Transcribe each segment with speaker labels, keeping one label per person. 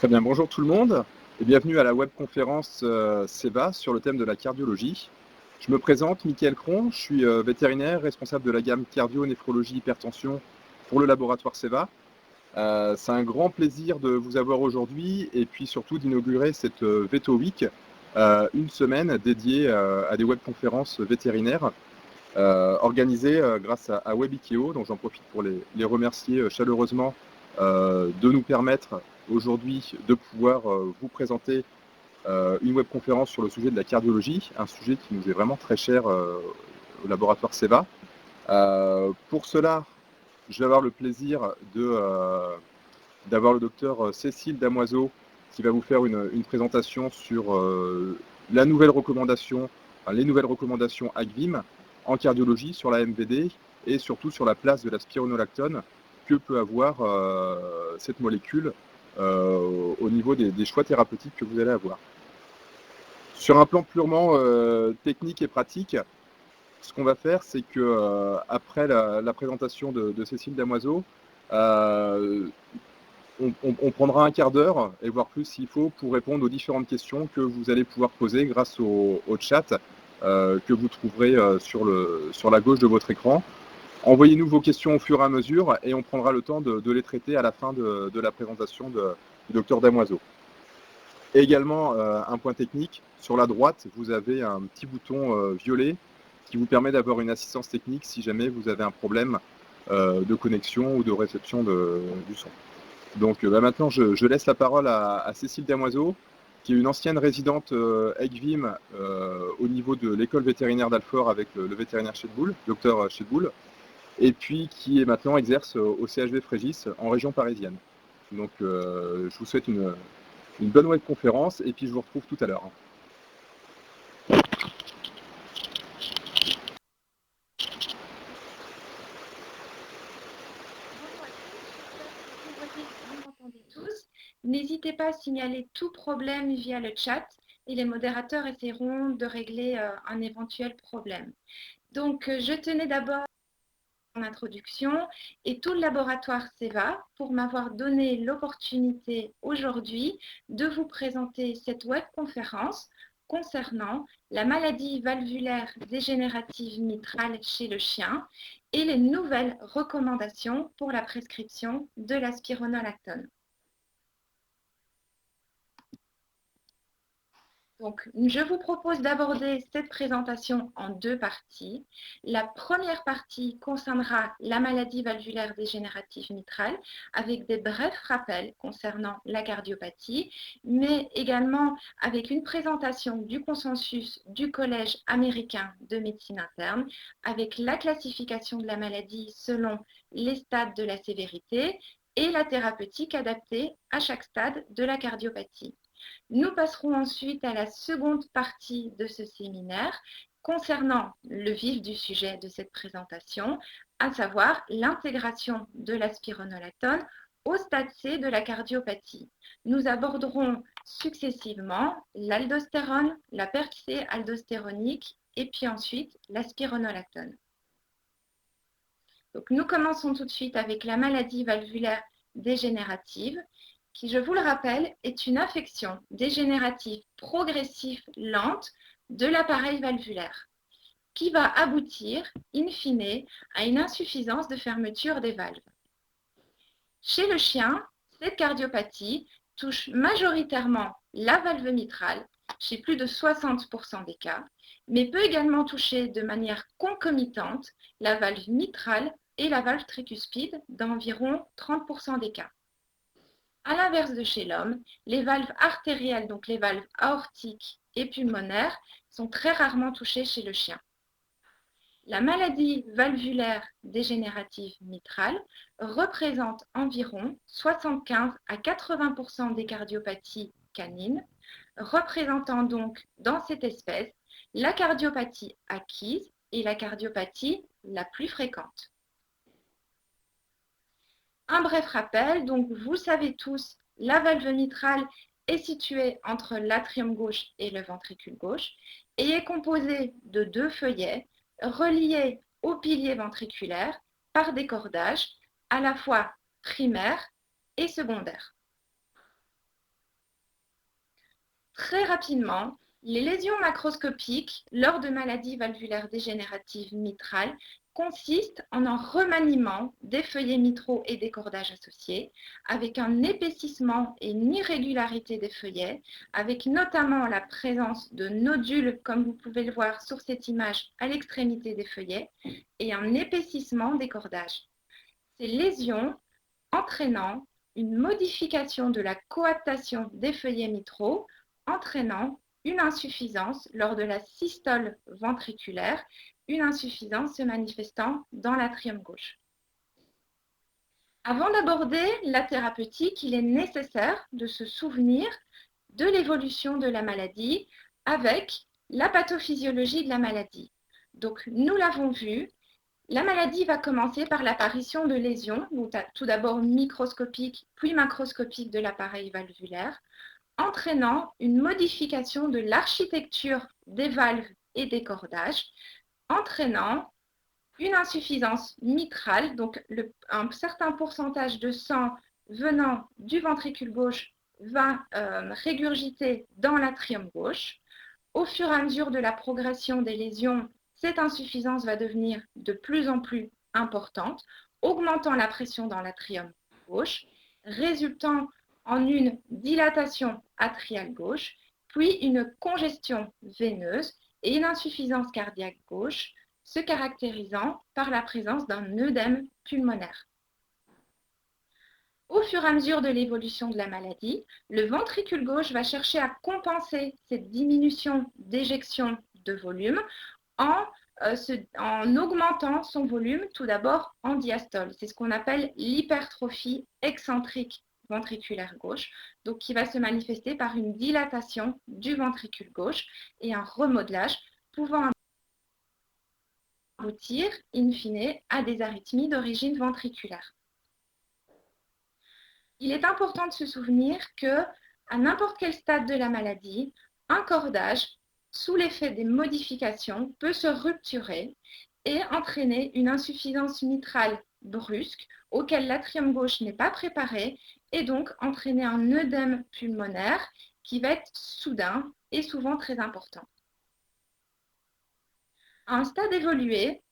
Speaker 1: Très bien, bonjour tout le monde et bienvenue à la webconférence SEVA sur le thème de la cardiologie. Je me présente, Mickaël Cron, je suis vétérinaire, responsable de la gamme cardio, néphrologie, hypertension pour le laboratoire SEVA. C'est un grand plaisir de vous avoir aujourd'hui et puis surtout d'inaugurer cette Veto Week, une semaine dédiée à des webconférences vétérinaires organisées grâce à WebIKEO, donc j'en profite pour les remercier chaleureusement de nous permettre aujourd'hui de pouvoir vous présenter une webconférence sur le sujet de la cardiologie, un sujet qui nous est vraiment très cher au laboratoire SEVA. Pour cela, je vais avoir le plaisir d'avoir le docteur Cécile Damoiseau qui va vous faire une présentation sur les nouvelles recommandations ACVIM en cardiologie sur la MVD et surtout sur la place de la spironolactone que peut avoir cette molécule au niveau des choix thérapeutiques que vous allez avoir. Sur un plan purement technique et pratique, ce qu'on va faire, c'est que après la présentation de Cécile Damoiseau, on prendra un quart d'heure, et voire plus s'il faut, pour répondre aux différentes questions que vous allez pouvoir poser grâce au chat que vous trouverez sur la gauche de votre écran. Envoyez-nous vos questions au fur et à mesure et on prendra le temps de les traiter à la fin de la présentation du docteur Damoiseau. Et également, un point technique, sur la droite, vous avez un petit bouton violet qui vous permet d'avoir une assistance technique si jamais vous avez un problème de connexion ou de réception du son. Donc maintenant, je laisse la parole à Cécile Damoiseau, qui est une ancienne résidente ACVIM au niveau de l'école vétérinaire d'Alfort avec le vétérinaire Chedboul, docteur Chedboul, et puis qui est maintenant exerce au CHV Frégis en région parisienne. Donc je vous souhaite une bonne webconférence et puis je vous retrouve tout à l'heure.
Speaker 2: N'hésitez pas à signaler tout problème via le chat et les modérateurs essaieront de régler un éventuel problème. Donc, je tenais d'abord en introduction et tout le laboratoire SEVA pour m'avoir donné l'opportunité aujourd'hui de vous présenter cette webconférence concernant la maladie valvulaire dégénérative mitrale chez le chien et les nouvelles recommandations pour la prescription de la spironolactone. Donc, je vous propose d'aborder cette présentation en deux parties. La première partie concernera la maladie valvulaire dégénérative mitrale avec des brefs rappels concernant la cardiopathie, mais également avec une présentation du consensus du Collège américain de médecine interne avec la classification de la maladie selon les stades de la sévérité et la thérapeutique adaptée à chaque stade de la cardiopathie. Nous passerons ensuite à la seconde partie de ce séminaire concernant le vif du sujet de cette présentation, à savoir l'intégration de la spironolactone au stade C de la cardiopathie. Nous aborderons successivement l'aldostérone, la percée aldostéronique et puis ensuite la spironolactone. Donc, nous commençons tout de suite avec la maladie valvulaire dégénérative qui, je vous le rappelle, est une affection dégénérative progressive lente de l'appareil valvulaire qui va aboutir, in fine, à une insuffisance de fermeture des valves. Chez le chien, cette cardiopathie touche majoritairement la valve mitrale, chez plus de 60% des cas, mais peut également toucher de manière concomitante la valve mitrale et la valve tricuspide dans environ 30% des cas. À l'inverse de chez l'homme, les valves artérielles, donc les valves aortiques et pulmonaires, sont très rarement touchées chez le chien. La maladie valvulaire dégénérative mitrale représente environ 75 à 80% des cardiopathies canines, représentant donc dans cette espèce la cardiopathie acquise et la cardiopathie la plus fréquente. Un bref rappel, donc vous savez tous, la valve mitrale est située entre l'atrium gauche et le ventricule gauche et est composée de deux feuillets reliés au pilier ventriculaire par des cordages à la fois primaires et secondaires. Très rapidement, les lésions macroscopiques lors de maladies valvulaires dégénératives mitrales consistent en un remaniement des feuillets mitraux et des cordages associés, avec un épaississement et une irrégularité des feuillets, avec notamment la présence de nodules, comme vous pouvez le voir sur cette image à l'extrémité des feuillets, et un épaississement des cordages. Ces lésions entraînant une modification de la coaptation des feuillets mitraux, entraînant une insuffisance lors de la systole ventriculaire, une insuffisance se manifestant dans l'atrium gauche. Avant d'aborder la thérapeutique, il est nécessaire de se souvenir de l'évolution de la maladie avec la pathophysiologie de la maladie. Donc, nous l'avons vu, la maladie va commencer par l'apparition de lésions, tout d'abord microscopiques, puis macroscopiques de l'appareil valvulaire, entraînant une modification de l'architecture des valves et des cordages, entraînant une insuffisance mitrale, donc un certain pourcentage de sang venant du ventricule gauche va régurgiter dans l'atrium gauche. Au fur et à mesure de la progression des lésions, cette insuffisance va devenir de plus en plus importante, augmentant la pression dans l'atrium gauche, résultant en une dilatation atriale gauche, puis une congestion veineuse et une insuffisance cardiaque gauche, se caractérisant par la présence d'un œdème pulmonaire. Au fur et à mesure de l'évolution de la maladie, le ventricule gauche va chercher à compenser cette diminution d'éjection de volume en augmentant son volume tout d'abord en diastole. C'est ce qu'on appelle l'hypertrophie excentrique ventriculaire gauche, donc qui va se manifester par une dilatation du ventricule gauche et un remodelage pouvant aboutir in fine à des arythmies d'origine ventriculaire. Il est important de se souvenir que à n'importe quel stade de la maladie, un cordage, sous l'effet des modifications, peut se rupturer et entraîner une insuffisance mitrale brusque auquel l'atrium gauche n'est pas préparé et donc entraîner un œdème pulmonaire qui va être soudain et souvent très important. À un stade évolué,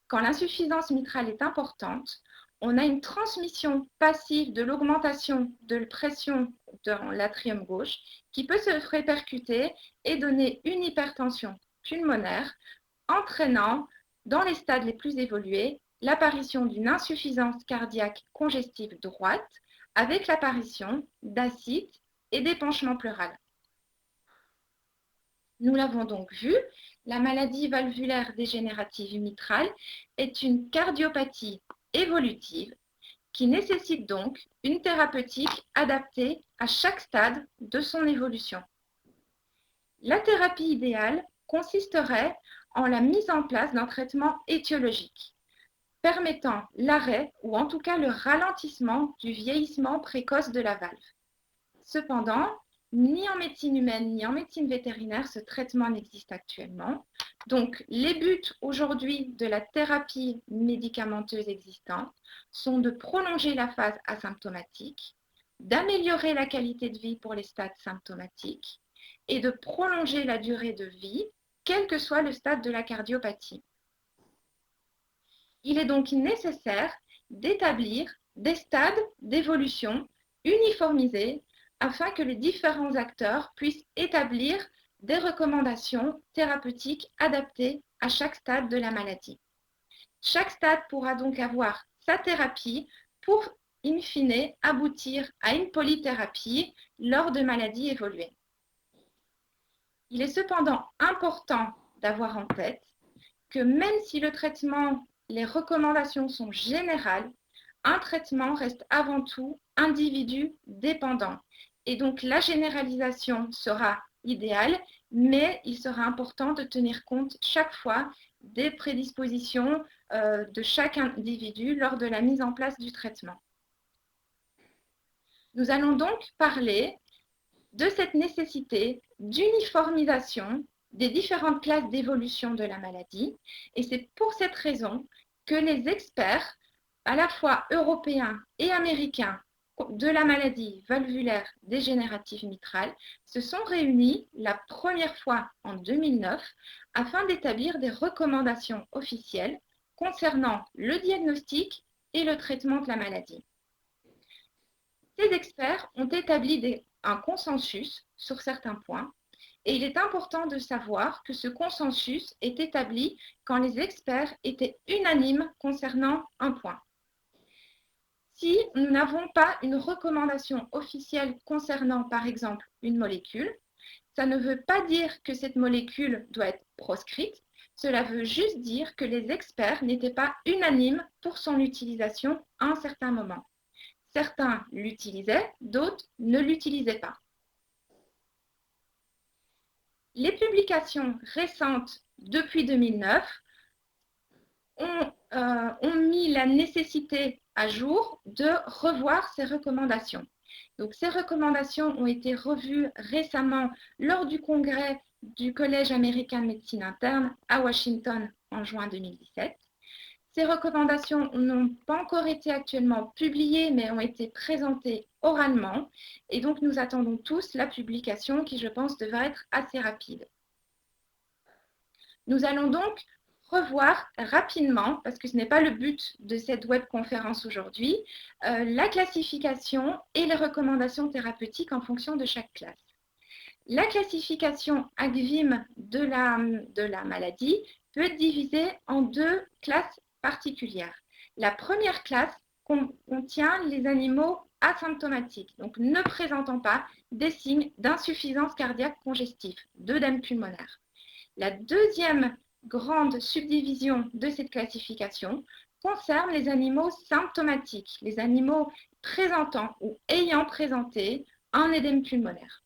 Speaker 2: quand l'insuffisance mitrale est importante, on a une transmission passive de l'augmentation de la pression dans l'atrium gauche qui peut se répercuter et donner une hypertension pulmonaire, entraînant, dans les stades les plus évolués, l'apparition d'une insuffisance cardiaque congestive droite avec l'apparition d'ascites et d'épanchement pleural. Nous l'avons donc vu, la maladie valvulaire dégénérative mitrale est une cardiopathie évolutive qui nécessite donc une thérapeutique adaptée à chaque stade de son évolution. La thérapie idéale consisterait en la mise en place d'un traitement étiologique permettant l'arrêt ou en tout cas le ralentissement du vieillissement précoce de la valve. Cependant, ni en médecine humaine ni en médecine vétérinaire, ce traitement n'existe actuellement. Donc, les buts aujourd'hui de la thérapie médicamenteuse existante sont de prolonger la phase asymptomatique, d'améliorer la qualité de vie pour les stades symptomatiques et de prolonger la durée de vie, quel que soit le stade de la cardiopathie. Il est donc nécessaire d'établir des stades d'évolution uniformisés afin que les différents acteurs puissent établir des recommandations thérapeutiques adaptées à chaque stade de la maladie. Chaque stade pourra donc avoir sa thérapie pour, in fine, aboutir à une polythérapie lors de maladies évoluées. Il est cependant important d'avoir en tête que même si le traitement, les recommandations sont générales, un traitement reste avant tout individu dépendant. Et donc, la généralisation sera idéale, mais il sera important de tenir compte chaque fois des prédispositions de chaque individu lors de la mise en place du traitement. Nous allons donc parler de cette nécessité d'uniformisation des différentes classes d'évolution de la maladie. Et c'est pour cette raison que les experts, à la fois européens et américains, de la maladie valvulaire dégénérative mitrale se sont réunis la première fois en 2009 afin d'établir des recommandations officielles concernant le diagnostic et le traitement de la maladie. Ces experts ont établi un consensus sur certains points et il est important de savoir que ce consensus est établi quand les experts étaient unanimes concernant un point. Si nous n'avons pas une recommandation officielle concernant, par exemple, une molécule, ça ne veut pas dire que cette molécule doit être proscrite, cela veut juste dire que les experts n'étaient pas unanimes pour son utilisation à un certain moment. Certains l'utilisaient, d'autres ne l'utilisaient pas. Les publications récentes depuis 2009 ont mis la nécessité à jour de revoir ces recommandations. Donc, ces recommandations ont été revues récemment lors du congrès du Collège américain de médecine interne à Washington en juin 2017. Ces recommandations n'ont pas encore été actuellement publiées, mais ont été présentées oralement. Et donc, nous attendons tous la publication qui, je pense, devrait être assez rapide. Nous allons donc revoir rapidement, parce que ce n'est pas le but de cette webconférence aujourd'hui, la classification et les recommandations thérapeutiques en fonction de chaque classe. La classification ACVIM de la maladie peut être divisée en deux classes particulières. La première classe contient les animaux asymptomatiques, donc ne présentant pas des signes d'insuffisance cardiaque congestive, d'œdème pulmonaire. La deuxième grande subdivision de cette classification concerne les animaux symptomatiques, les animaux présentant ou ayant présenté un édème pulmonaire.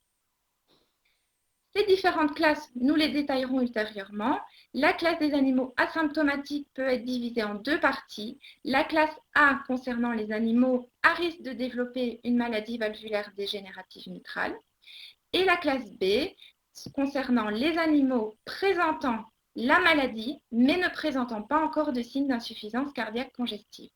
Speaker 2: Ces différentes classes, nous les détaillerons ultérieurement. La classe des animaux asymptomatiques peut être divisée en deux parties. La classe A concernant les animaux à risque de développer une maladie valvulaire dégénérative mitrale et la classe B concernant les animaux présentant la maladie, mais ne présentant pas encore de signes d'insuffisance cardiaque congestive.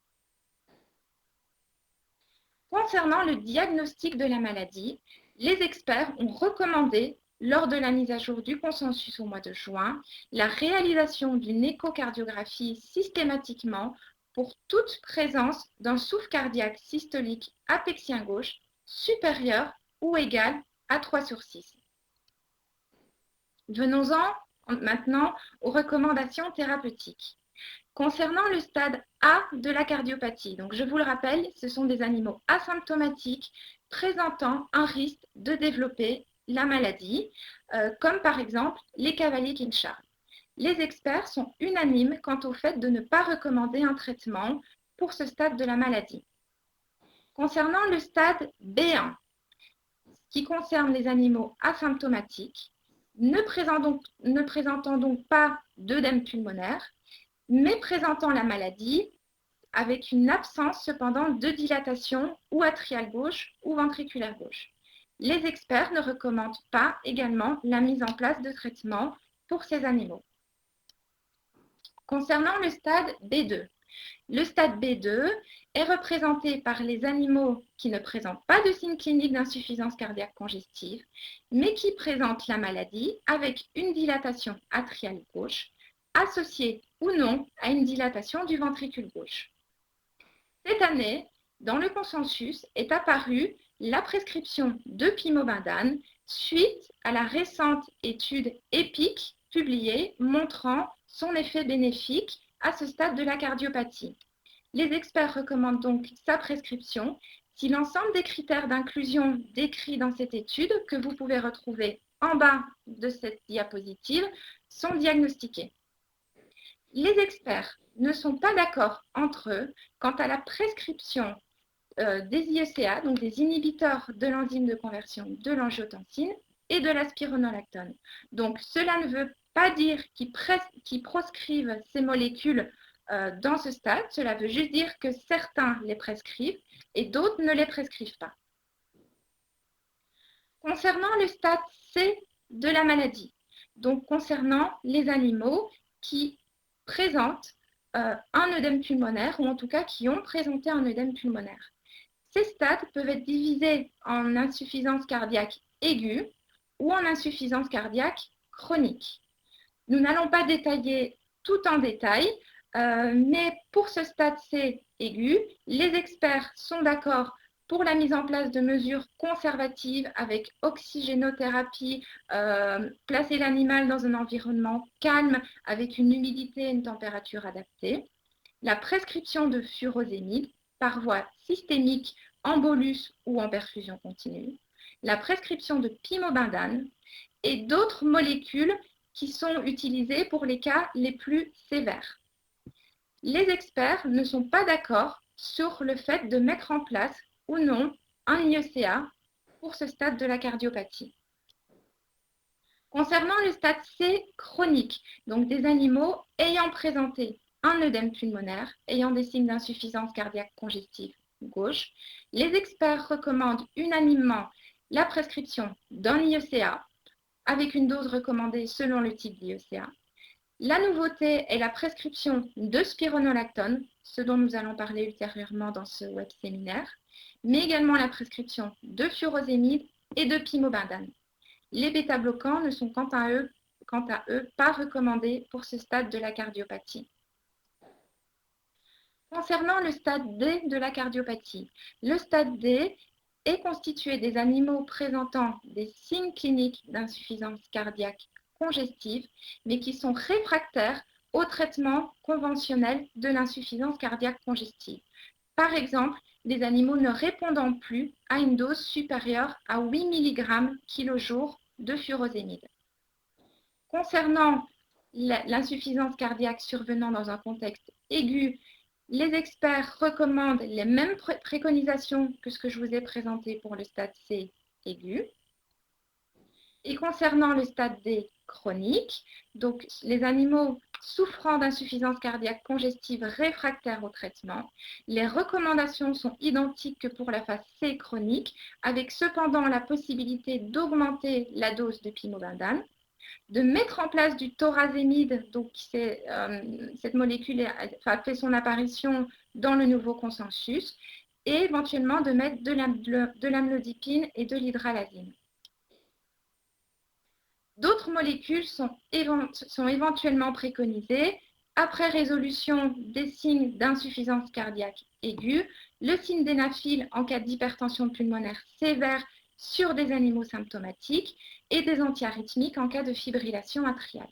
Speaker 2: Concernant le diagnostic de la maladie, les experts ont recommandé, lors de la mise à jour du consensus au mois de juin, la réalisation d'une échocardiographie systématiquement pour toute présence d'un souffle cardiaque systolique apexien gauche supérieur ou égal à 3/6. Venons-en maintenant aux recommandations thérapeutiques. Concernant le stade A de la cardiopathie, donc je vous le rappelle, ce sont des animaux asymptomatiques présentant un risque de développer la maladie, comme par exemple les cavaliers Kinshasa. Les experts sont unanimes quant au fait de ne pas recommander un traitement pour ce stade de la maladie. Concernant le stade B1, qui concerne les animaux asymptomatiques, ne présentant donc pas d'œdème pulmonaire, mais présentant la maladie avec une absence cependant de dilatation ou atriale gauche ou ventriculaire gauche. Les experts ne recommandent pas également la mise en place de traitements pour ces animaux. Concernant le stade B2, le stade B2 est représenté par les animaux qui ne présentent pas de signes cliniques d'insuffisance cardiaque congestive, mais qui présentent la maladie avec une dilatation atriale gauche, associée ou non à une dilatation du ventricule gauche. Cette année, dans le consensus, est apparue la prescription de pimobendan suite à la récente étude EPIC publiée montrant son effet bénéfique à ce stade de la cardiopathie. Les experts recommandent donc sa prescription si l'ensemble des critères d'inclusion décrits dans cette étude, que vous pouvez retrouver en bas de cette diapositive, sont diagnostiqués. Les experts ne sont pas d'accord entre eux quant à la prescription des IECA, donc des inhibiteurs de l'enzyme de conversion de l'angiotensine et de la spironolactone. Donc cela ne veut pas dire qu'ils proscrivent ces molécules dans ce stade, cela veut juste dire que certains les prescrivent et d'autres ne les prescrivent pas. Concernant le stade C de la maladie, donc concernant les animaux qui présentent un œdème pulmonaire ou en tout cas qui ont présenté un œdème pulmonaire. Ces stades peuvent être divisés en insuffisance cardiaque aiguë ou en insuffisance cardiaque chronique. Nous n'allons pas détailler tout en détail, mais pour ce stade C aigu, les experts sont d'accord pour la mise en place de mesures conservatives avec oxygénothérapie, placer l'animal dans un environnement calme avec une humidité et une température adaptée, la prescription de furosémide par voie systémique en bolus ou en perfusion continue, la prescription de pimobendan et d'autres molécules qui sont utilisées pour les cas les plus sévères. Les experts ne sont pas d'accord sur le fait de mettre en place ou non un IECA pour ce stade de la cardiopathie. Concernant le stade C chronique, donc des animaux ayant présenté un œdème pulmonaire, ayant des signes d'insuffisance cardiaque congestive gauche, les experts recommandent unanimement la prescription d'un IECA avec une dose recommandée selon le type d'IECA. La nouveauté est la prescription de spironolactone, ce dont nous allons parler ultérieurement dans ce web séminaire, mais également la prescription de furosémide et de pimobendan. Les bêta-bloquants ne sont quant à eux pas recommandés pour ce stade de la cardiopathie. Concernant le stade D de la cardiopathie, le stade D est constitué des animaux présentant des signes cliniques d'insuffisance cardiaque congestive, mais qui sont réfractaires au traitement conventionnel de l'insuffisance cardiaque congestive. Par exemple, des animaux ne répondant plus à une dose supérieure à 8 mg kg de furosémide. Concernant l'insuffisance cardiaque survenant dans un contexte aigu, les experts recommandent les mêmes préconisations que ce que je vous ai présenté pour le stade C aigu. Et concernant le stade D chronique, donc les animaux souffrant d'insuffisance cardiaque congestive réfractaire au traitement, les recommandations sont identiques que pour la phase C chronique, avec cependant la possibilité d'augmenter la dose de pimobendan, de mettre en place du thorazémide, donc cette molécule a fait son apparition dans le nouveau consensus, et éventuellement de mettre de l'amlodipine et de l'hydralazine. D'autres molécules sont éventuellement préconisées après résolution des signes d'insuffisance cardiaque aiguë, le sildenafil en cas d'hypertension pulmonaire sévère sur des animaux symptomatiques et des antiarythmiques en cas de fibrillation atriale.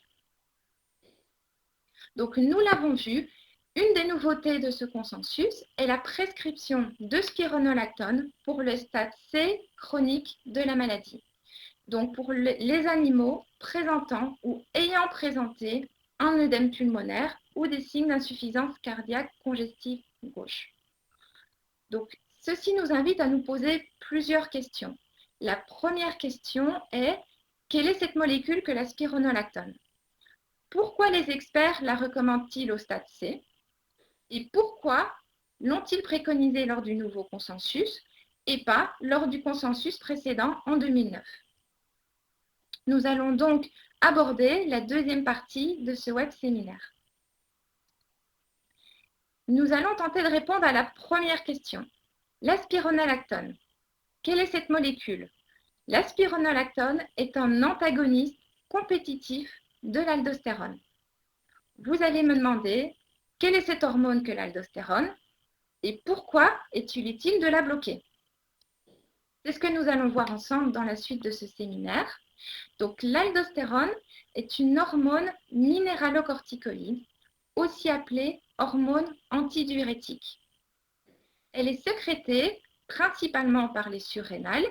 Speaker 2: Donc, nous l'avons vu, une des nouveautés de ce consensus est la prescription de spironolactone pour le stade C chronique de la maladie. Donc, pour les animaux présentant ou ayant présenté un œdème pulmonaire ou des signes d'insuffisance cardiaque congestive gauche. Donc, ceci nous invite à nous poser plusieurs questions. La première question est, quelle est cette molécule que la spironolactone? Pourquoi les experts la recommandent-ils au stade C? Et pourquoi l'ont-ils préconisée lors du nouveau consensus et pas lors du consensus précédent en 2009? Nous allons donc aborder la deuxième partie de ce web séminaire. Nous allons tenter de répondre à la première question. La spironolactone. Quelle est cette molécule? La spironolactone est un antagoniste compétitif de l'aldostérone. Vous allez me demander quelle est cette hormone que l'aldostérone et pourquoi est-il utile de la bloquer? C'est ce que nous allons voir ensemble dans la suite de ce séminaire. Donc, l'aldostérone est une hormone minéralocorticoïde, aussi appelée hormone antidiurétique. Elle est sécrétée principalement par les surrénales,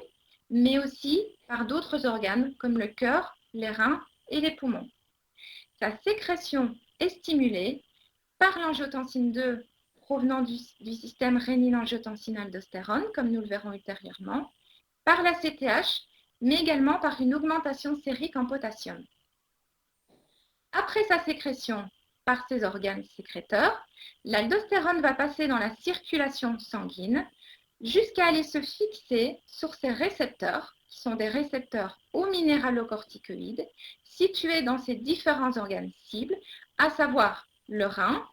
Speaker 2: mais aussi par d'autres organes comme le cœur, les reins et les poumons. Sa sécrétion est stimulée par l'angiotensine 2 provenant du système rénine-angiotensine-aldostérone, comme nous le verrons ultérieurement, par la CTH, mais également par une augmentation sérique en potassium. Après sa sécrétion par ces organes sécréteurs, l'aldostérone va passer dans la circulation sanguine jusqu'à aller se fixer sur ces récepteurs, qui sont des récepteurs aux minéralocorticoïdes, situés dans ces différents organes cibles, à savoir le rein,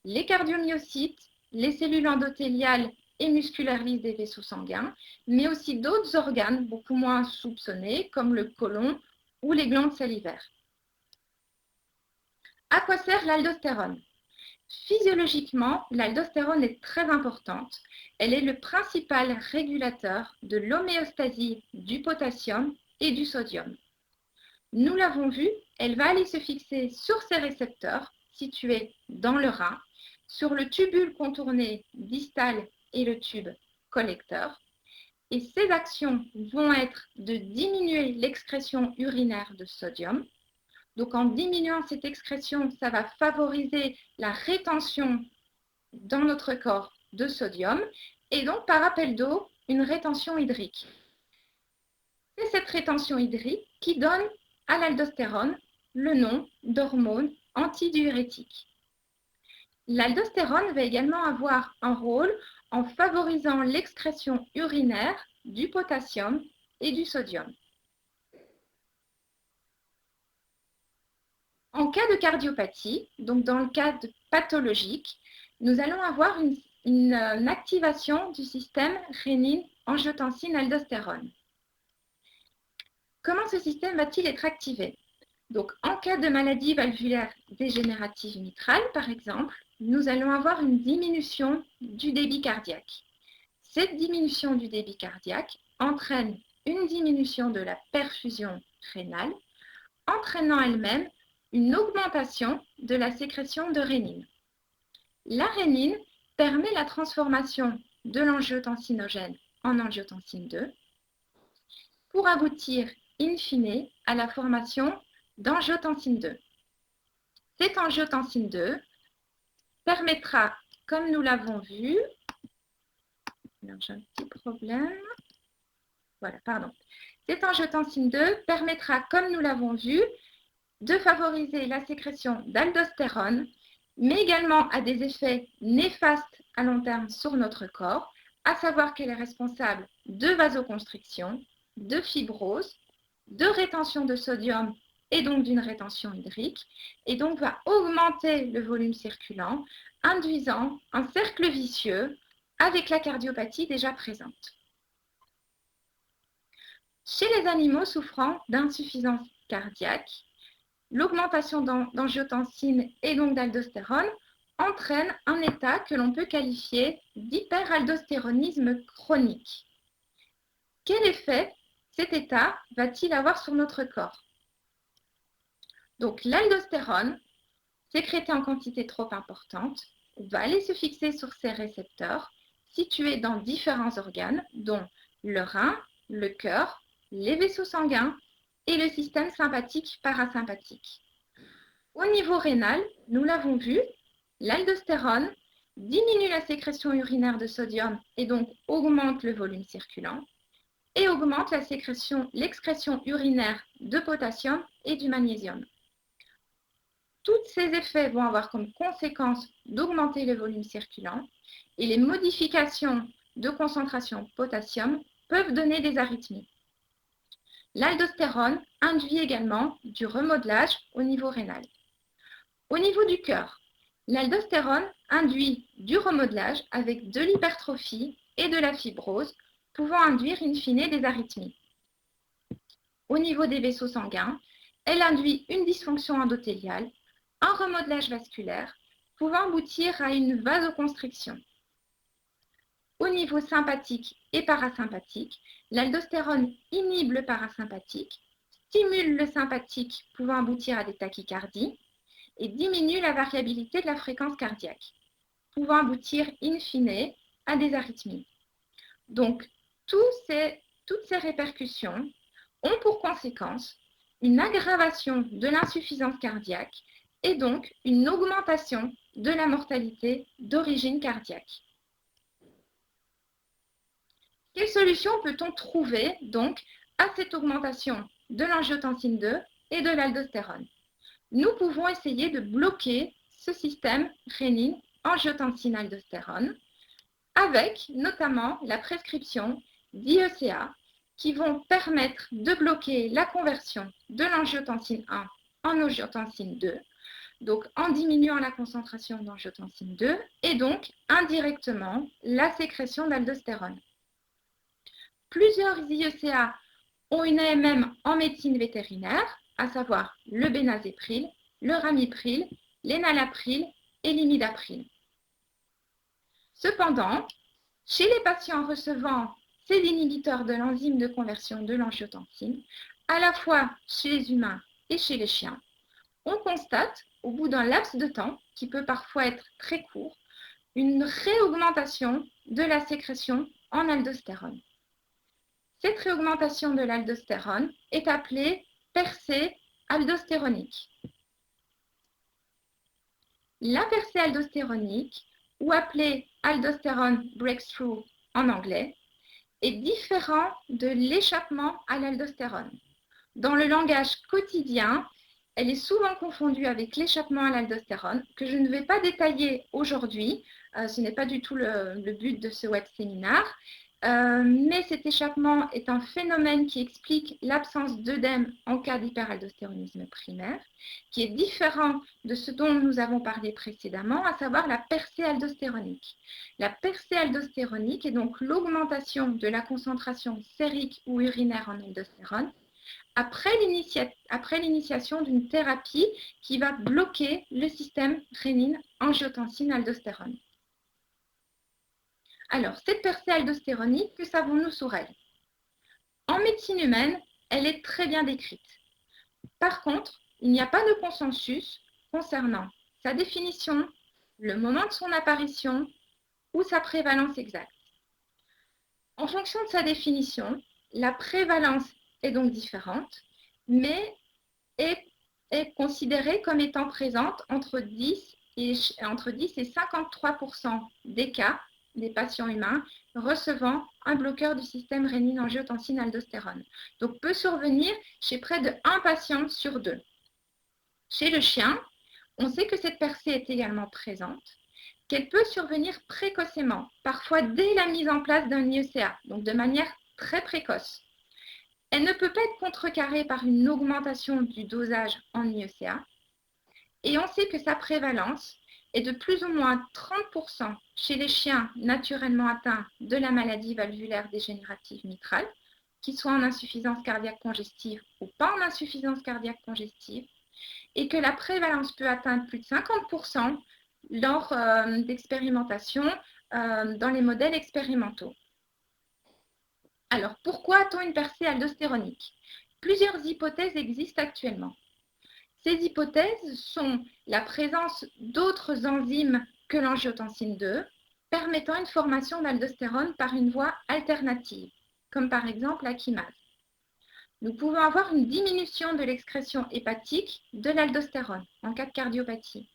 Speaker 2: les cardiomyocytes, les cellules endothéliales et musculaire lisse des vaisseaux sanguins, mais aussi d'autres organes beaucoup moins soupçonnés, comme le côlon ou les glandes salivaires. À quoi sert l'aldostérone? Physiologiquement, l'aldostérone est très importante. Elle est le principal régulateur de l'homéostasie du potassium et du sodium. Nous l'avons vu, elle va aller se fixer sur ces récepteurs situés dans le rein, sur le tubule contourné distal et le tube collecteur. Et ces actions vont être de diminuer l'excrétion urinaire de sodium. Donc en diminuant cette excrétion, ça va favoriser la rétention dans notre corps de sodium et donc par appel d'eau, une rétention hydrique. C'est cette rétention hydrique qui donne à l'aldostérone le nom d'hormone antidiurétique. L'aldostérone va également avoir un rôle en favorisant l'excrétion urinaire du potassium et du sodium. En cas de cardiopathie, donc dans le cadre pathologique, nous allons avoir une activation du système rénine-angiotensine-aldostérone. Comment ce système va-t-il être activé? Donc, en cas de maladie valvulaire dégénérative mitrale, par exemple, nous allons avoir une diminution du débit cardiaque. Cette diminution du débit cardiaque entraîne une diminution de la perfusion rénale, entraînant elle-même une augmentation de la sécrétion de rénine. La rénine permet la transformation de l'angiotensinogène en angiotensine 2 pour aboutir in fine à la formation d'angiotensine 2. Cette angiotensine 2 permettra, comme nous l'avons vu, j'ai un petit problème. Voilà, pardon. Cette angiotensine 2 permettra, comme nous l'avons vu, de favoriser la sécrétion d'aldostérone, mais également a des effets néfastes à long terme sur notre corps, à savoir qu'elle est responsable de vasoconstriction, de fibrose, de rétention de sodium et donc d'une rétention hydrique, et donc va augmenter le volume circulant, induisant un cercle vicieux avec la cardiopathie déjà présente. Chez les animaux souffrant d'insuffisance cardiaque, l'augmentation d'angiotensine et donc d'aldostérone entraîne un état que l'on peut qualifier d'hyperaldostéronisme chronique. Quel effet cet état va-t-il avoir sur notre corps? Donc l'aldostérone, sécrétée en quantité trop importante, va aller se fixer sur ces récepteurs situés dans différents organes, dont le rein, le cœur, les vaisseaux sanguins et le système sympathique parasympathique. Au niveau rénal, nous l'avons vu, l'aldostérone diminue la sécrétion urinaire de sodium et donc augmente le volume circulant et augmente l'excrétion urinaire de potassium et du magnésium. Tous ces effets vont avoir comme conséquence d'augmenter le volume circulant et les modifications de concentration potassium peuvent donner des arythmies. L'aldostérone induit également du remodelage au niveau rénal. Au niveau du cœur, l'aldostérone induit du remodelage avec de l'hypertrophie et de la fibrose, pouvant induire in fine des arythmies. Au niveau des vaisseaux sanguins, elle induit une dysfonction endothéliale, un remodelage vasculaire, pouvant aboutir à une vasoconstriction. Au niveau sympathique et parasympathique, l'aldostérone inhibe le parasympathique, stimule le sympathique, pouvant aboutir à des tachycardies, et diminue la variabilité de la fréquence cardiaque, pouvant aboutir in fine à des arythmies. Donc, toutes ces répercussions ont pour conséquence une aggravation de l'insuffisance cardiaque et donc une augmentation de la mortalité d'origine cardiaque. Quelle solution peut-on trouver donc à cette augmentation de l'angiotensine 2 et de l'aldostérone? Nous pouvons essayer de bloquer ce système rénine-angiotensine-aldostérone avec notamment la prescription d'IECA qui vont permettre de bloquer la conversion de l'angiotensine 1 en angiotensine 2, donc en diminuant la concentration d'angiotensine 2 et donc indirectement la sécrétion d'aldostérone. Plusieurs IECA ont une AMM en médecine vétérinaire, à savoir le bénazéprile, le ramipril, l'énalapril et l'imidapril. Cependant, chez les patients recevant ces inhibiteurs de l'enzyme de conversion de l'angiotensine, à la fois chez les humains et chez les chiens, on constate, au bout d'un laps de temps, qui peut parfois être très court, une réaugmentation de la sécrétion en aldostérone. Cette réaugmentation de l'aldostérone est appelée percée aldostéronique. La percée aldostéronique, ou appelée aldostérone breakthrough en anglais, est différent de l'échappement à l'aldostérone. Dans le langage quotidien, elle est souvent confondue avec l'échappement à l'aldostérone, que je ne vais pas détailler aujourd'hui. Ce n'est pas du tout le but de ce web séminaire. Mais cet échappement est un phénomène qui explique l'absence d'œdème en cas d'hyperaldostéronisme primaire, qui est différent de ce dont nous avons parlé précédemment, à savoir la percée aldostéronique. La percée aldostéronique est donc l'augmentation de la concentration sérique ou urinaire en aldostérone après l'initiation d'une thérapie qui va bloquer le système rénine-angiotensine-aldostérone. Alors, cette percée aldostéronique, que savons-nous sur elle? En médecine humaine, elle est très bien décrite. Par contre, il n'y a pas de consensus concernant sa définition, le moment de son apparition ou sa prévalence exacte. En fonction de sa définition, la prévalence est donc différente, mais est considérée comme étant présente entre 10 et 53% des cas des patients humains recevant un bloqueur du système rénine-angiotensine-aldostérone. Donc, peut survenir chez près de 1 patient sur 2. Chez le chien, on sait que cette percée est également présente, qu'elle peut survenir précocement, parfois dès la mise en place d'un IECA, donc de manière très précoce. Elle ne peut pas être contrecarrée par une augmentation du dosage en IECA, et on sait que sa prévalence est de plus ou moins 30% chez les chiens naturellement atteints de la maladie valvulaire dégénérative mitrale, qu'ils soient en insuffisance cardiaque congestive ou pas en insuffisance cardiaque congestive, et que la prévalence peut atteindre plus de 50% lors d'expérimentations dans les modèles expérimentaux. Alors, pourquoi a-t-on une percée aldostéronique? Plusieurs hypothèses existent actuellement. Ces hypothèses sont la présence d'autres enzymes que l'angiotensine 2, permettant une formation d'aldostérone par une voie alternative, comme par exemple la chymase. Nous pouvons avoir une diminution de l'excrétion hépatique de l'aldostérone en cas de cardiopathie,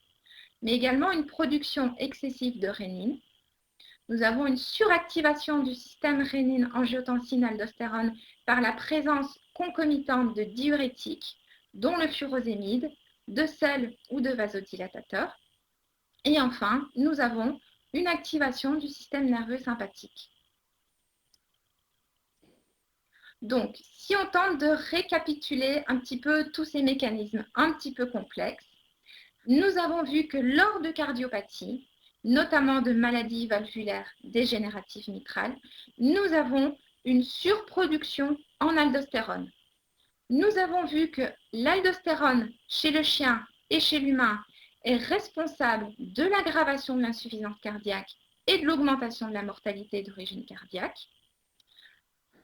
Speaker 2: mais également une production excessive de rénine. Nous avons une suractivation du système rénine-angiotensine-aldostérone par la présence concomitante de diurétiques, dont le furosémide, de sels ou de vasodilatateurs. Et enfin, nous avons une activation du système nerveux sympathique. Donc, si on tente de récapituler un petit peu tous ces mécanismes un petit peu complexes, nous avons vu que lors de cardiopathie, notamment de maladies valvulaires dégénératives mitrales, nous avons une surproduction en aldostérone. Nous avons vu que l'aldostérone chez le chien et chez l'humain est responsable de l'aggravation de l'insuffisance cardiaque et de l'augmentation de la mortalité d'origine cardiaque,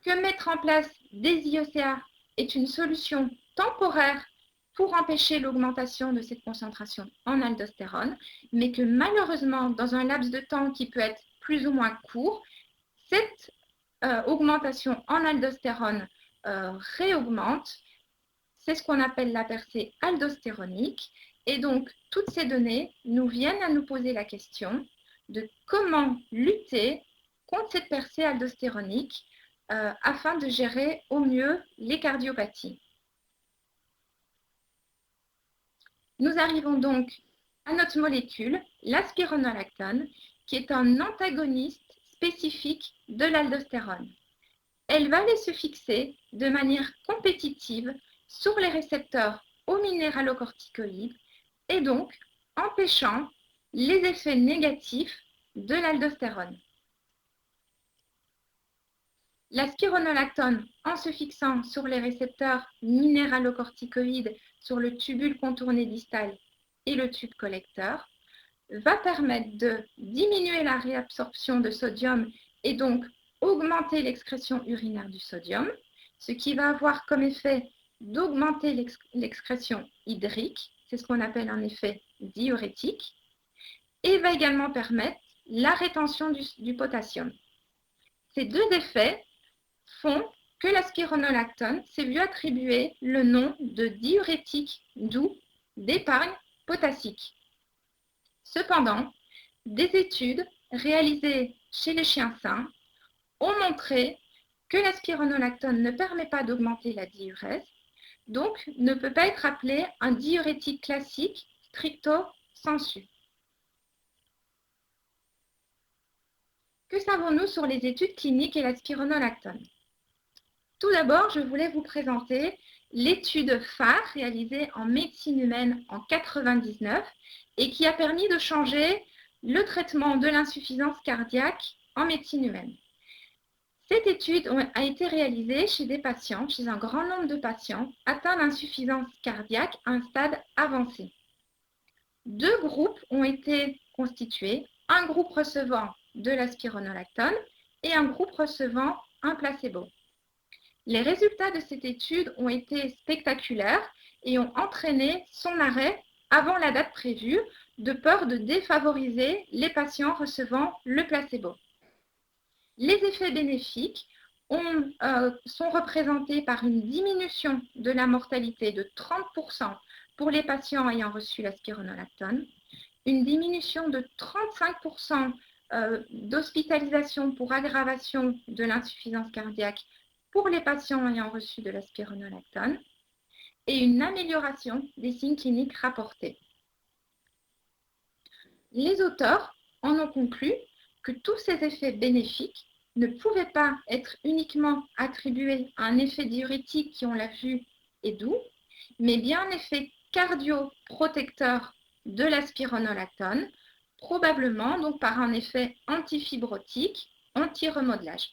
Speaker 2: que mettre en place des IECA est une solution temporaire pour empêcher l'augmentation de cette concentration en aldostérone, mais que malheureusement, dans un laps de temps qui peut être plus ou moins court, cette augmentation en aldostérone réaugmente. C'est ce qu'on appelle la percée aldostéronique. Et donc, toutes ces données nous viennent à nous poser la question de comment lutter contre cette percée aldostéronique afin de gérer au mieux les cardiopathies. Nous arrivons donc à notre molécule, la spironolactone, qui est un antagoniste spécifique de l'aldostérone. Elle va aller se fixer de manière compétitive sur les récepteurs aux minéralocorticoïdes et donc empêchant les effets négatifs de l'aldostérone. La spironolactone, en se fixant sur les récepteurs minéralocorticoïdes sur le tubule contourné distal et le tube collecteur, va permettre de diminuer la réabsorption de sodium et donc augmenter l'excrétion urinaire du sodium, ce qui va avoir comme effet d'augmenter l'excrétion hydrique, c'est ce qu'on appelle un effet diurétique, et va également permettre la rétention du potassium. Ces deux effets font que la spironolactone s'est vue attribuer le nom de diurétique doux d'épargne potassique. Cependant, des études réalisées chez les chiens sains ont montré que la spironolactone ne permet pas d'augmenter la diurèse, donc ne peut pas être appelé un diurétique classique stricto sensu. Que savons-nous sur les études cliniques et la spironolactone? Tout d'abord, je voulais vous présenter l'étude phare réalisée en médecine humaine en 1999 et qui a permis de changer le traitement de l'insuffisance cardiaque en médecine humaine. Cette étude a été réalisée chez des patients, chez un grand nombre de patients atteints d'insuffisance cardiaque à un stade avancé. Deux groupes ont été constitués, un groupe recevant de la spironolactone et un groupe recevant un placebo. Les résultats de cette étude ont été spectaculaires et ont entraîné son arrêt avant la date prévue, de peur de défavoriser les patients recevant le placebo. Les effets bénéfiques sont représentés par une diminution de la mortalité de 30% pour les patients ayant reçu la spironolactone, une diminution de 35% d'hospitalisation pour aggravation de l'insuffisance cardiaque pour les patients ayant reçu de la spironolactone et une amélioration des signes cliniques rapportés. Les auteurs en ont conclu que tous ces effets bénéfiques ne pouvaient pas être uniquement attribués à un effet diurétique qui, on l'a vu, est doux, mais bien un effet cardioprotecteur de la spironolactone, probablement donc par un effet antifibrotique, anti-remodelage.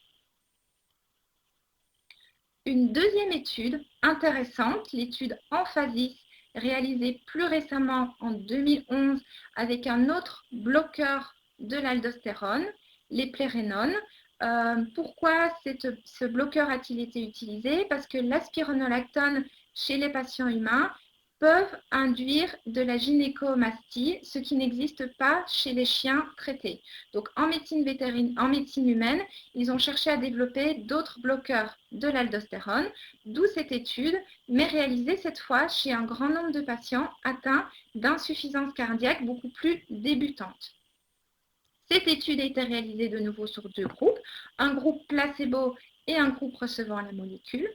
Speaker 2: Une deuxième étude intéressante, l'étude Emphasis, réalisée plus récemment en 2011 avec un autre bloqueur de l'aldostérone, l'éplérénone. Pourquoi ce bloqueur a-t-il été utilisé? Parce que la spironolactone chez les patients humains peuvent induire de la gynécomastie, ce qui n'existe pas chez les chiens traités. Donc en médecine humaine, ils ont cherché à développer d'autres bloqueurs de l'aldostérone, d'où cette étude, mais réalisée cette fois chez un grand nombre de patients atteints d'insuffisance cardiaque beaucoup plus débutante. Cette étude a été réalisée de nouveau sur deux groupes, un groupe placebo et un groupe recevant la molécule.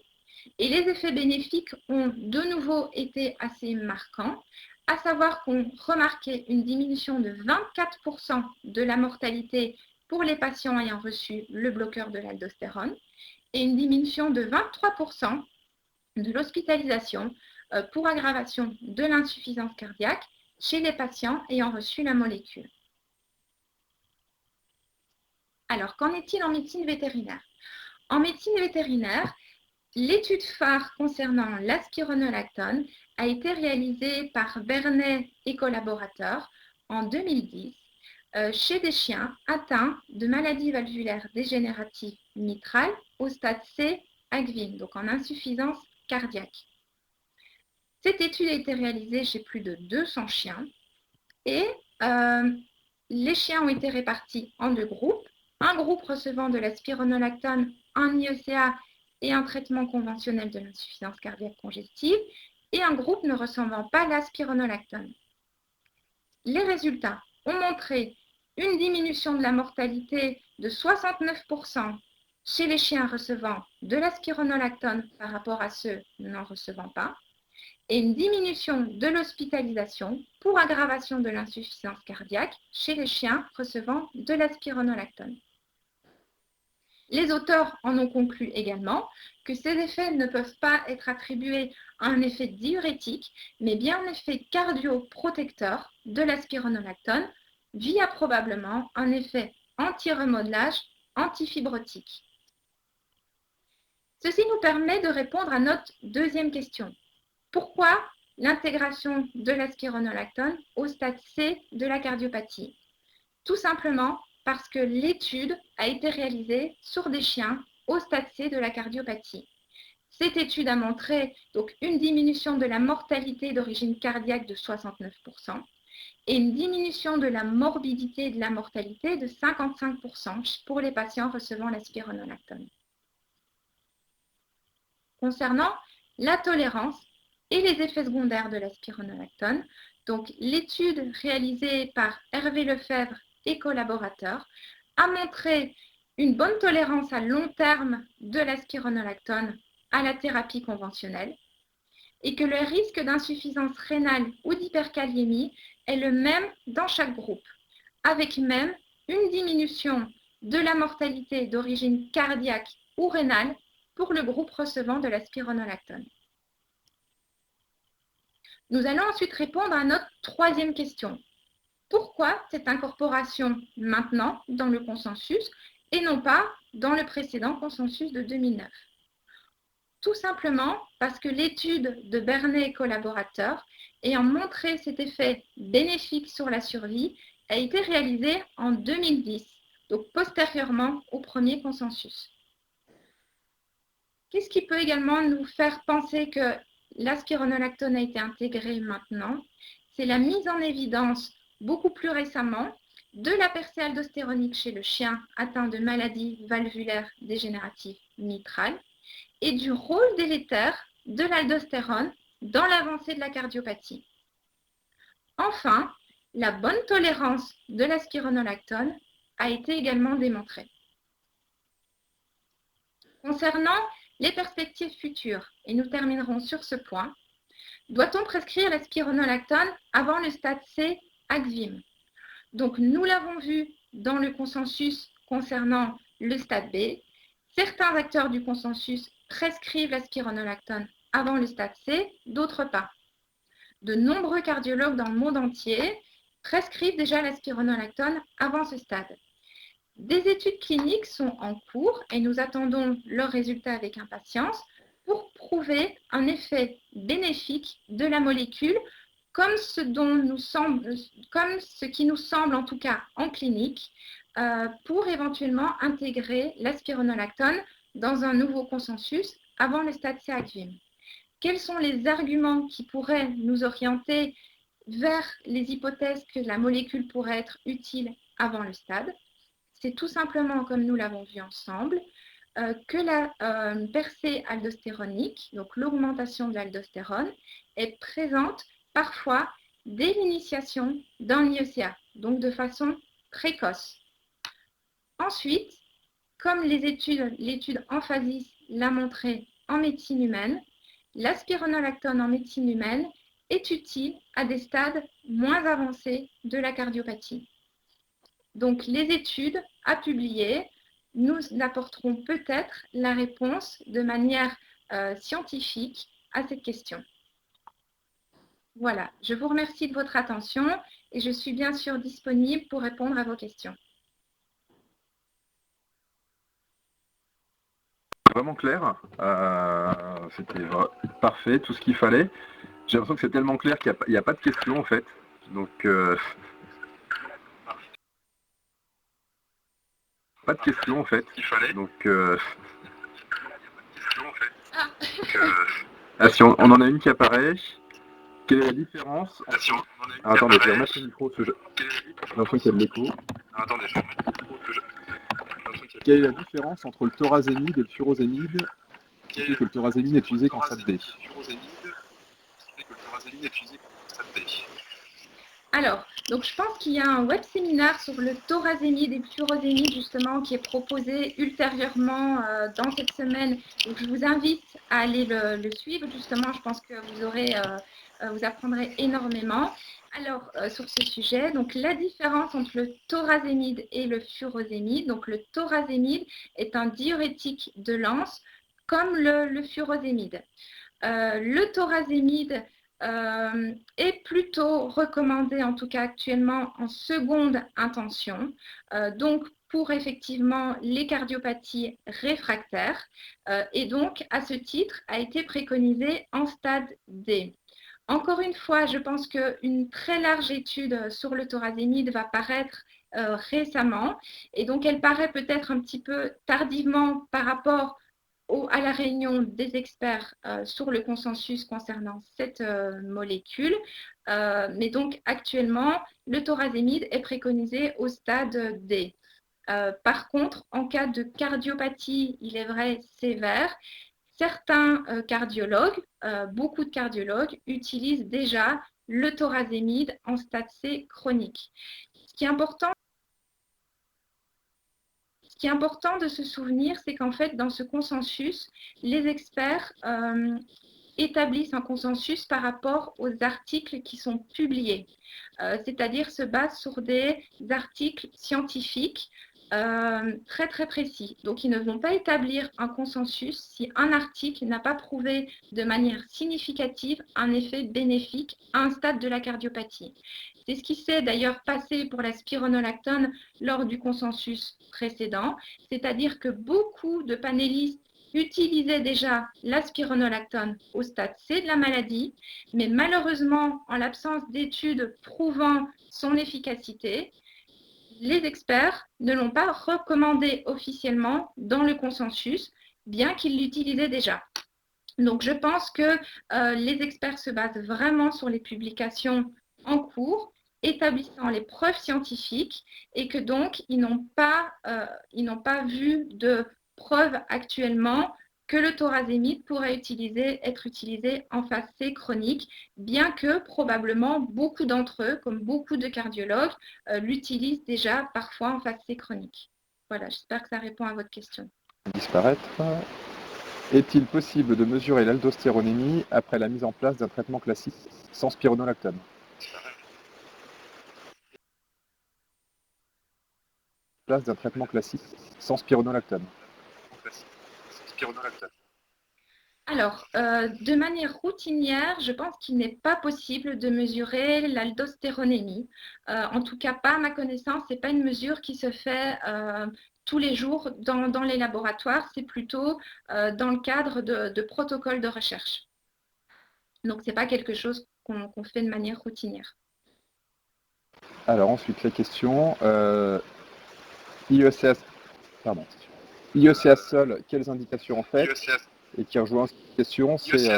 Speaker 2: Et les effets bénéfiques ont de nouveau été assez marquants, à savoir qu'on remarquait une diminution de 24% de la mortalité pour les patients ayant reçu le bloqueur de l'aldostérone et une diminution de 23% de l'hospitalisation pour aggravation de l'insuffisance cardiaque chez les patients ayant reçu la molécule. Alors, qu'en est-il en médecine vétérinaire? En médecine vétérinaire, l'étude phare concernant la spironolactone a été réalisée par Vernet et collaborateurs en 2010 chez des chiens atteints de maladies valvulaires dégénératives mitrales au stade C AGVIN, donc en insuffisance cardiaque. Cette étude a été réalisée chez plus de 200 chiens et les chiens ont été répartis en deux groupes. Un groupe recevant de la spironolactone, un IECA et un traitement conventionnel de l'insuffisance cardiaque congestive, et un groupe ne recevant pas la spironolactone. Les résultats ont montré une diminution de la mortalité de 69% chez les chiens recevant de la spironolactone par rapport à ceux n'en recevant pas, et une diminution de l'hospitalisation pour aggravation de l'insuffisance cardiaque chez les chiens recevant de la spironolactone. Les auteurs en ont conclu également que ces effets ne peuvent pas être attribués à un effet diurétique, mais bien un effet cardioprotecteur de la spironolactone via probablement un effet anti-remodelage antifibrotique. Ceci nous permet de répondre à notre deuxième question. Pourquoi l'intégration de la spironolactone au stade C de la cardiopathie? Tout simplement parce que l'étude a été réalisée sur des chiens au stade C de la cardiopathie. Cette étude a montré donc une diminution de la mortalité d'origine cardiaque de 69% et une diminution de la morbidité et de la mortalité de 55% pour les patients recevant la spironolactone. Concernant la tolérance et les effets secondaires de la spironolactone, donc l'étude réalisée par Hervé Lefebvre et collaborateurs a montré une bonne tolérance à long terme de la spironolactone à la thérapie conventionnelle et que le risque d'insuffisance rénale ou d'hyperkaliémie est le même dans chaque groupe, avec même une diminution de la mortalité d'origine cardiaque ou rénale pour le groupe recevant de la spironolactone. Nous allons ensuite répondre à notre troisième question. Pourquoi cette incorporation maintenant dans le consensus et non pas dans le précédent consensus de 2009? Tout simplement parce que l'étude de Bernet et collaborateurs ayant montré cet effet bénéfique sur la survie a été réalisée en 2010, donc postérieurement au premier consensus. Qu'est-ce qui peut également nous faire penser que la spironolactone a été intégrée maintenant? C'est la mise en évidence beaucoup plus récemment de la percée aldostéronique chez le chien atteint de maladies valvulaires dégénératives mitrales et du rôle délétère de l'aldostérone dans l'avancée de la cardiopathie. Enfin, la bonne tolérance de la spironolactone a été également démontrée. Concernant les perspectives futures, et nous terminerons sur ce point, doit-on prescrire la spironolactone avant le stade C ACVIM? Donc, nous l'avons vu dans le consensus concernant le stade B. Certains acteurs du consensus prescrivent la spironolactone avant le stade C, d'autres pas. De nombreux cardiologues dans le monde entier prescrivent déjà la spironolactone avant ce stade. Des études cliniques sont en cours et nous attendons leurs résultats avec impatience pour prouver un effet bénéfique de la molécule comme ce qui nous semble en tout cas en clinique pour éventuellement intégrer la spironolactone dans un nouveau consensus avant le stade C ACVIM. Quels sont les arguments qui pourraient nous orienter vers les hypothèses que la molécule pourrait être utile avant le stade? C'est tout simplement, comme nous l'avons vu ensemble, que la percée aldostéronique, donc l'augmentation de l'aldostérone, est présente parfois dès l'initiation d'un IECA, donc de façon précoce. Ensuite, comme l'étude Emphasis l'a montré en médecine humaine, la spironolactone en médecine humaine est utile à des stades moins avancés de la cardiopathie. Donc, les études à publier nous apporteront peut-être la réponse de manière scientifique à cette question. Voilà, je vous remercie de votre attention et je suis bien sûr disponible pour répondre à vos questions.
Speaker 1: Vraiment clair, c'était parfait, tout ce qu'il fallait. J'ai l'impression que c'est tellement clair qu'il n'y a pas de questions en fait. Donc, pas de questions en fait. Donc, si on en a une qui apparaît, quelle est la différence entre... attendez, je vais remettre le micro, j'ai l'impression qu'il y a de l'écho. Quelle est la différence entre le thorazénide et le furosénide, qui fait que le thorazénide est utilisé qu'en stade D?
Speaker 2: Alors, donc je pense qu'il y a un web séminaire sur le thorazénide et le furosénide justement qui est proposé ultérieurement dans cette semaine. Donc je vous invite à aller le suivre justement. Je pense que vous apprendrez énormément. Alors, sur ce sujet, donc la différence entre le thorazémide et le furosémide. Donc, le thorazémide est un diurétique de l'anse comme le furosémide. Le thorazémide est plutôt recommandé, en tout cas actuellement, en seconde intention. Donc, pour effectivement les cardiopathies réfractaires. Et donc, à ce titre, a été préconisé en stade D. Encore une fois, je pense qu'une très large étude sur le thorazémide va paraître récemment, et donc elle paraît peut-être un petit peu tardivement par rapport à la réunion des experts sur le consensus concernant cette molécule. Mais donc actuellement, le thorazémide est préconisé au stade D. Par contre, en cas de cardiopathie, il est vrai, sévère, certains cardiologues, beaucoup de cardiologues, utilisent déjà le thorazémide en stade C chronique. Ce qui est important de se souvenir, c'est qu'en fait, dans ce consensus, les experts établissent un consensus par rapport aux articles qui sont publiés, c'est-à-dire se basent sur des articles scientifiques très très précis. Donc, ils ne vont pas établir un consensus si un article n'a pas prouvé de manière significative un effet bénéfique à un stade de la cardiopathie. C'est ce qui s'est d'ailleurs passé pour la spironolactone lors du consensus précédent, c'est-à-dire que beaucoup de panélistes utilisaient déjà la spironolactone au stade C de la maladie, mais malheureusement, en l'absence d'études prouvant son efficacité, les experts ne l'ont pas recommandé officiellement dans le consensus, bien qu'ils l'utilisaient déjà. Donc, je pense que les experts se basent vraiment sur les publications en cours, établissant les preuves scientifiques, et que donc, ils n'ont pas vu de preuves actuellement que le thorazémide pourrait être utilisé en phase C chronique, bien que probablement beaucoup d'entre eux, comme beaucoup de cardiologues, l'utilisent déjà parfois en phase C chronique. Voilà, j'espère que ça répond à votre question.
Speaker 1: Disparaître. Est-il possible de mesurer l'aldostéronémie après la mise en place d'un traitement classique sans spironolactone? Place d'un traitement classique sans spironolactone.
Speaker 2: Alors, de manière routinière, je pense qu'il n'est pas possible de mesurer l'aldostéronémie. En tout cas, pas à ma connaissance, ce n'est pas une mesure qui se fait tous les jours dans les laboratoires, c'est plutôt dans le cadre de protocoles de recherche. Donc, ce n'est pas quelque chose qu'on fait de manière routinière.
Speaker 1: Alors ensuite, la question, IECA seul, quelles indications en fait? Et qui rejoint cette question, c'est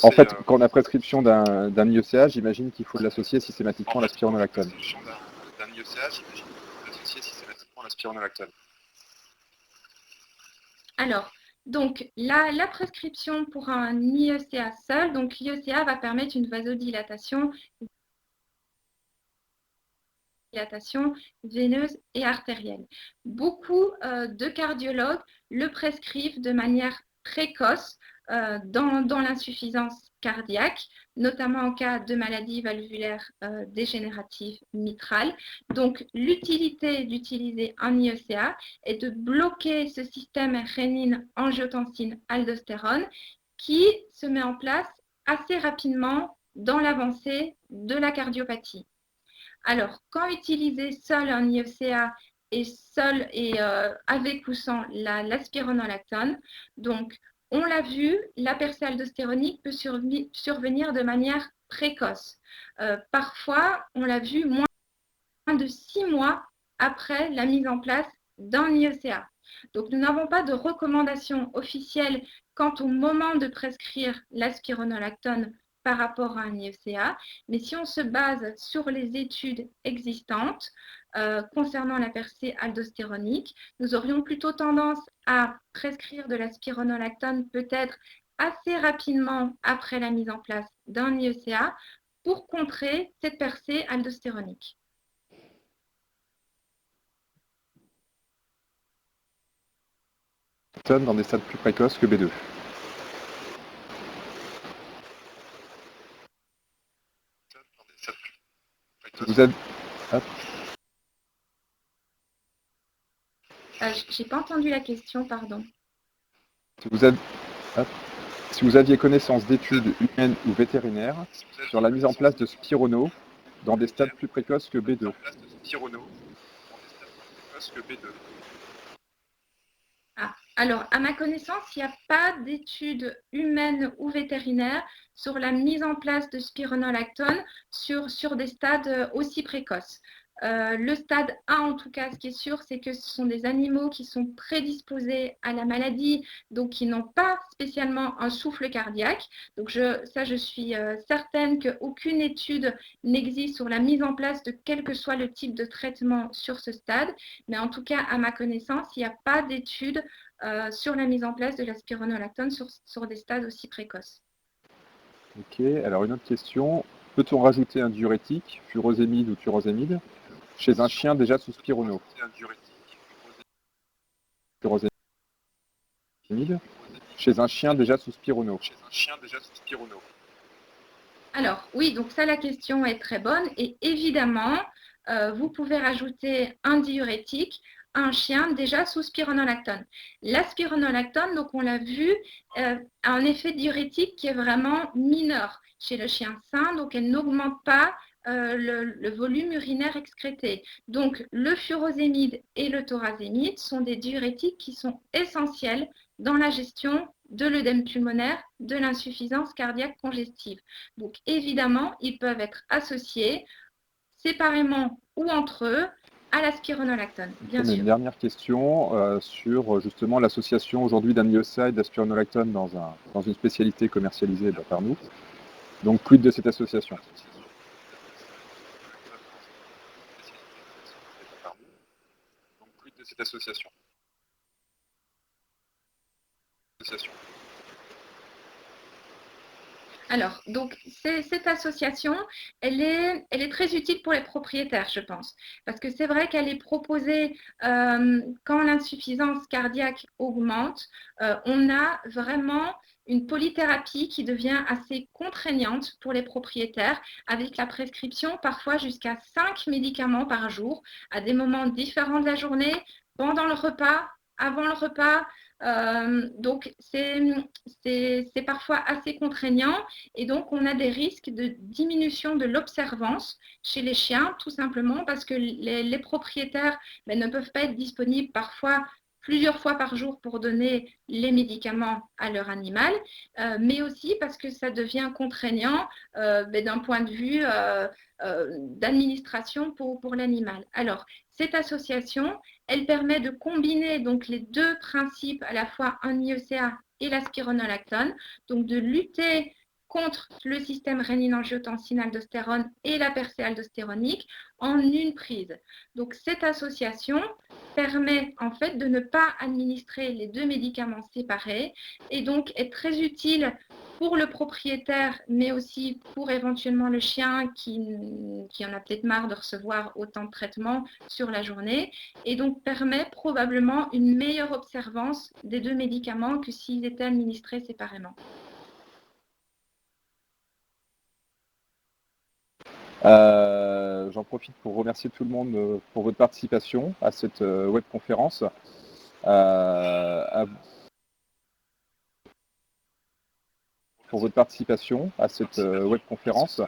Speaker 1: en fait, quand on a prescription d'un IECA, j'imagine qu'il faut l'associer systématiquement à la spironolactone.
Speaker 2: Alors, donc la prescription pour un IECA seul, donc l'IECA va permettre une vasodilatation veineuse et artérielle. Beaucoup de cardiologues le prescrivent de manière précoce dans l'insuffisance cardiaque, notamment en cas de maladie valvulaire dégénérative mitrale. Donc, l'utilité d'utiliser un IECA est de bloquer ce système rénine-angiotensine-aldostérone qui se met en place assez rapidement dans l'avancée de la cardiopathie. Alors, quand utiliser seul un IECA et avec ou sans la spironolactone, donc on l'a vu, la percée aldostéronique peut survenir de manière précoce. Parfois, on l'a vu moins de 6 mois après la mise en place d'un IECA. Donc, nous n'avons pas de recommandation officielle quant au moment de prescrire la spironolactone par rapport à un IECA, mais si on se base sur les études existantes concernant la percée aldostéronique, nous aurions plutôt tendance à prescrire de la spironolactone peut-être assez rapidement après la mise en place d'un IECA pour contrer cette percée aldostéronique.
Speaker 1: Dans des stades plus précoces que B2. Si vous avez... Hop.
Speaker 2: J'ai pas entendu la question, pardon.
Speaker 1: Si vous avez... Hop. Si vous aviez connaissance d'études humaines ou vétérinaires sur la mise en place de Spirono dans des stades plus précoces que B2.
Speaker 2: Alors, à ma connaissance, il n'y a pas d'études humaines ou vétérinaires sur la mise en place de spironolactone sur des stades aussi précoces. Le stade 1, en tout cas, ce qui est sûr, c'est que ce sont des animaux qui sont prédisposés à la maladie, donc qui n'ont pas spécialement un souffle cardiaque. Donc, je suis certaine qu'aucune étude n'existe sur la mise en place de quel que soit le type de traitement sur ce stade. Mais en tout cas, à ma connaissance, il n'y a pas d'études sur la mise en place de la spironolactone sur des stades aussi précoces.
Speaker 1: Ok, alors une autre question. Peut-on rajouter un diurétique, furosémide ou turosémide, chez un chien déjà sous Spirono? Furosémide, chez un chien déjà sous Spirono.
Speaker 2: Alors, oui, donc ça, la question est très bonne. Et évidemment, vous pouvez rajouter un diurétique à un chien déjà sous spironolactone. La spironolactone, donc on l'a vu, a un effet diurétique qui est vraiment mineur chez le chien sain, donc elle n'augmente pas le volume urinaire excrété. Donc, le furosémide et le thorazémide sont des diurétiques qui sont essentiels dans la gestion de l'œdème pulmonaire, de l'insuffisance cardiaque congestive. Donc, évidemment, ils peuvent être associés séparément ou entre eux à la spironolactone, bien sûr.
Speaker 1: Une dernière question sur justement l'association aujourd'hui d'amiosa et d'aspironolactone dans une spécialité commercialisée par nous. Donc, quid de cette association?
Speaker 2: Alors, donc, cette association, elle est très utile pour les propriétaires, je pense. Parce que c'est vrai qu'elle est proposée quand l'insuffisance cardiaque augmente. On a vraiment une polythérapie qui devient assez contraignante pour les propriétaires, avec la prescription parfois jusqu'à 5 médicaments par jour, à des moments différents de la journée, pendant le repas, avant le repas. Donc, c'est parfois assez contraignant et donc on a des risques de diminution de l'observance chez les chiens, tout simplement parce que les propriétaires ne peuvent pas être disponibles parfois plusieurs fois par jour pour donner les médicaments à leur animal, mais aussi parce que ça devient contraignant d'un point de vue d'administration pour l'animal. Alors, cette association, elle permet de combiner donc les deux principes, à la fois un IECA et la spironolactone, donc de lutter contre le système rénine-angiotensin-aldostérone et la percée aldostéronique en une prise. Donc cette association permet en fait de ne pas administrer les deux médicaments séparés et donc est très utile pour le propriétaire, mais aussi pour éventuellement le chien qui en a peut-être marre de recevoir autant de traitements sur la journée, et donc permet probablement une meilleure observance des deux médicaments que s'ils étaient administrés séparément.
Speaker 1: J'en profite pour remercier tout le monde pour votre participation à cette webconférence. Pour votre participation à cette webconférence,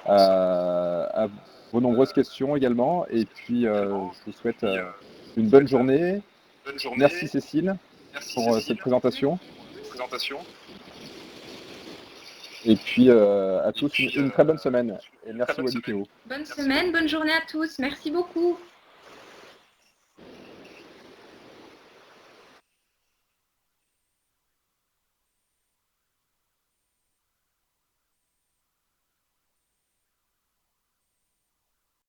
Speaker 1: à vos nombreuses questions également. Et puis, je vous souhaite une bonne journée. Merci Cécile pour cette présentation. Et puis à tous une très bonne semaine. Et merci Webiteo.
Speaker 2: Bonne semaine, bonne journée à tous. Merci beaucoup.